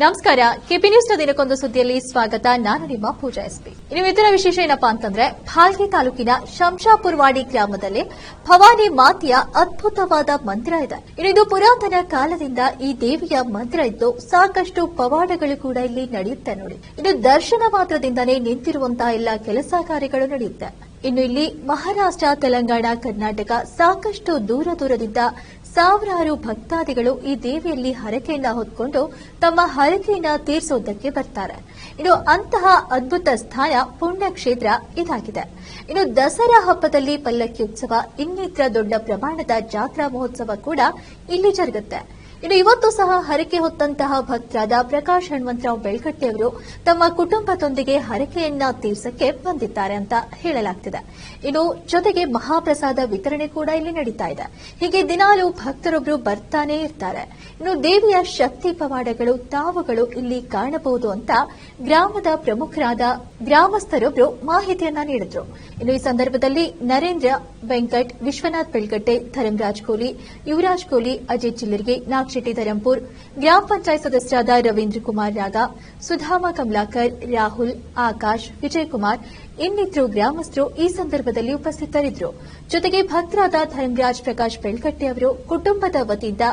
ನಮಸ್ಕಾರ. ಕೆಪಿ ನ್ಯೂಸ್ನ ದಿನಕ್ಕೊಂದು ಸುದ್ದಿಯಲ್ಲಿ ಸ್ವಾಗತ. ನಾನು ನಿಮ್ಮ ಪೂಜಾ ಎಸ್ಪಿ. ಇನ್ನು ಇದರ ವಿಶೇಷ ಏನಪ್ಪಾ ಅಂತಂದ್ರೆ, ಭಾಲ್ಕಿ ತಾಲೂಕಿನ ಶಂಷಾಪುರವಾಡಿ ಗ್ರಾಮದಲ್ಲಿ ಭವಾನಿ ಮಾತೆಯ ಅದ್ಭುತವಾದ ಮಂದಿರ ಇದೆ. ಇದು ಪುರಾತನ ಕಾಲದಿಂದ ಈ ದೇವಿಯ ಮಂದಿರ ಇದ್ದು ಸಾಕಷ್ಟು ಪವಾಡಗಳು ಕೂಡ ಇಲ್ಲಿ ನಡೆಯುತ್ತೆ ನೋಡಿ. ಇದು ದರ್ಶನ ಮಾತ್ರದಿಂದನೇ ನಿಂತಿರುವಂತಹ ಎಲ್ಲ ಕೆಲಸ ಕಾರ್ಯಗಳು ನಡೆಯುತ್ತೆ. ಇನ್ನು ಇಲ್ಲಿ ಮಹಾರಾಷ್ಟ್ರ, ತೆಲಂಗಾಣ, ಕರ್ನಾಟಕ ಸಾಕಷ್ಟು ದೂರದಿಂದ ಸಾವಿರಾರು ಭಕ್ತಾದಿಗಳು ಈ ದೇವಿಯಲ್ಲಿ ಹರಕೆಯನ್ನ ಹೊತ್ಕೊಂಡು ತಮ್ಮ ಹರಕೆಯನ್ನ ತೀರಿಸೋದಕ್ಕೆ ಬರ್ತಾರೆ. ಇನ್ನು ಅಂತಹ ಅದ್ಭುತ ಸ್ಥಾನ ಪುಣ್ಯಕ್ಷೇತ್ರ ಇದಾಗಿದೆ. ಇನ್ನು ದಸರಾ ಹಬ್ಬದಲ್ಲಿ ಪಲ್ಲಕ್ಕಿ ಉತ್ಸವ, ಇನ್ನಿತರ ದೊಡ್ಡ ಪ್ರಮಾಣದ ಜಾತ್ರಾ ಮಹೋತ್ಸವ ಕೂಡ ಇಲ್ಲಿ ಜರುಗುತ್ತೆ. ಇನ್ನು ಇವತ್ತು ಸಹ ಹರಕೆ ಹೊತ್ತಂತಹ ಭಕ್ತರಾದ ಪ್ರಕಾಶ್ ಹನುಮಂತರಾವ್ ಬೆಳ್ಕಟ್ಟಿ ಅವರು ತಮ್ಮ ಕುಟುಂಬದೊಂದಿಗೆ ಹರಕೆಯನ್ನ ತೀರ್ಸಕ್ಕೆ ಬಂದಿದ್ದಾರೆ ಅಂತ ಹೇಳಲಾಗ್ತಿದೆ. ಇನ್ನು ಜೊತೆಗೆ ಮಹಾಪ್ರಸಾದ ವಿತರಣೆ ಕೂಡ ಇಲ್ಲಿ ನಡೀತಾ ಇದೆ. ಹೀಗೆ ದಿನಾಲೂ ಭಕ್ತರೊಬ್ಬರು ಬರ್ತಾನೆ ಇರ್ತಾರೆ. ಇನ್ನು ದೇವಿಯ ಶಕ್ತಿ ಪವಾಡಗಳು ತಾವುಗಳು ಇಲ್ಲಿ ಕಾಣಬಹುದು ಅಂತ ಗ್ರಾಮದ ಪ್ರಮುಖರಾದ ಗ್ರಾಮಸ್ಥರೊಬ್ಬರು ಮಾಹಿತಿಯನ್ನ ನೀಡಿದ್ರು. ಇನ್ನು ಈ ಸಂದರ್ಭದಲ್ಲಿ ನರೇಂದ್ರ, ವೆಂಕಟ್, ವಿಶ್ವನಾಥ್ ಬೆಳ್ಗಟ್ಟೆ, ಧರ್ಮರಾಜ್ ಕೋಲಿ, ಯುವರಾಜ್ ಕೋಲಿ, ಅಜಯ್ ಚಿಲ್ಲರ್ಗಿ, ನಾಗಶೆಟ್ಟಿ ಧರಂಪುರ್, ಗ್ರಾಮ ಪಂಚಾಯತ್ ಸದಸ್ಯರಾದ ರವೀಂದ್ರ ಕುಮಾರ್ ರಾಗ, ಸುಧಾಮ ಕಮಲಾಕರ್, ರಾಹುಲ್, ಆಕಾಶ್, ವಿಜಯ್ ಕುಮಾರ್ ಇನ್ನಿತರು ಗ್ರಾಮಸ್ಥರು ಈ ಸಂದರ್ಭದಲ್ಲಿ ಉಪಸ್ಥಿತರಿದ್ದರು. ಜೊತೆಗೆ ಭಕ್ತರಾದ ಧರ್ಮರಾಜ್ ಪ್ರಕಾಶ್ ಬೆಳ್ಕಟ್ಟೆ ಅವರು ಕುಟುಂಬದ ವತಿಯಿಂದ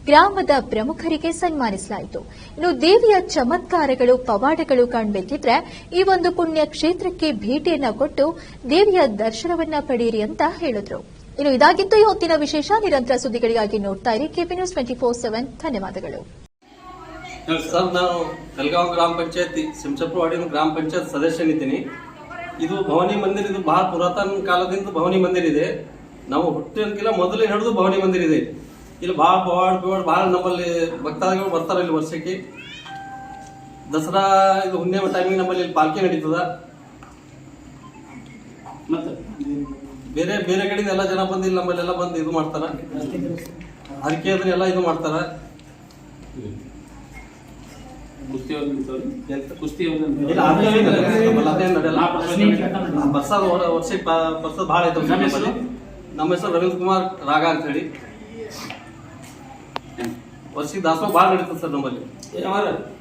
ಗ್ರಾಮದ ಪ್ರಮುಖರಿಗೆ ಸನ್ಮಾನಿಸಲಾಯಿತು. ಇನ್ನು ದೇವಿಯ ಚಮತ್ಕಾರಗಳು, ಪವಾಡಗಳು ಕಾಣಬೇಕಿದ್ರೆ ಈ ಒಂದು ಪುಣ್ಯ ಕ್ಷೇತ್ರಕ್ಕೆ ಭೇಟಿಯನ್ನ ಕೊಟ್ಟು ದೇವಿಯ ದರ್ಶನವನ್ನ ಪಡೆಯಿರಿ ಅಂತ ಹೇಳಿದ್ರು. ಇನ್ನು ಇದಾಗಿತ್ತು ಈ ಹೊತ್ತಿನ ವಿಶೇಷ. ನಿರಂತರ ಸುದ್ದಿಗಳಿಗಾಗಿ ನೋಡ್ತಾ ಇರಿ ಕೆಪಿ ನ್ಯೂಸ್ 24/7. ಧನ್ಯವಾದಗಳು. ಸರ್, ನಾನು ಕಲ್ಗಾಂವ್ ಗ್ರಾಮ ಪಂಚಾಯತಿ ಶಂಷಾಪುರವಾಡಿ ಗ್ರಾಮ ಪಂಚಾಯತ್ ಸದಸ್ಯನಿದ್ದೀನಿ. ಇದು ಭವಾನಿ ಮಂದಿರ. ಇದು ಬಹಳ ಪುರಾತನ ಕಾಲದಿಂದ ಭವಾನಿ ಮಂದಿರ ಇದೆ. ನಾವು ಹುಟ್ಟಿನಕಿಲ್ಲ ಮೊದಲೇ ಹಿಡಿದು ಭವಾನಿ ಮಂದಿರ ಇದೆ. ಇಲ್ಲಿ ಬಹಳ ಪವಾಡ ಬಹಳ ನಮ್ಮಲ್ಲಿ ಭಕ್ತಾದಿಗಳು ಬರ್ತಾರೆ. ಇಲ್ಲಿ ವರ್ಷಕ್ಕೆ ದಸರಾ ಇದು ಹುಣ್ಣಿಮೆ ಟೈಮಿಂಗ್ ನಮ್ಮಲ್ಲಿ ಇಲ್ಲಿ ಪಾಲ್ಕಿ ನಡೀತದ. ಮತ್ತೆ ಬೇರೆ ಬೇರೆ ಕಡೆಯಿಂದ ಎಲ್ಲ ಜನ ಬಂದು ಇಲ್ಲಿ ನಮ್ಮಲ್ಲೆಲ್ಲ ಬಂದು ಇದು ಮಾಡ್ತಾರ. ಹರಕೆ ಆದ್ರೆ ಎಲ್ಲ ಇದು ಮಾಡ್ತಾರ. ವರ್ಷಕ್ಕೆ ಬಹಳ ಐತೆ. ನಮ್ಮ ಹೆಸರು ರವೀಂದ್ರ ಕುಮಾರ್ ರಾಗ ಅಂತ ಹೇಳಿ. ವರ್ಷಕ್ಕೆ ದಾಸೋಹ ಬಹಳ ನಡೀತದೆ ಸರ್ ನಮ್ಮಲ್ಲಿ.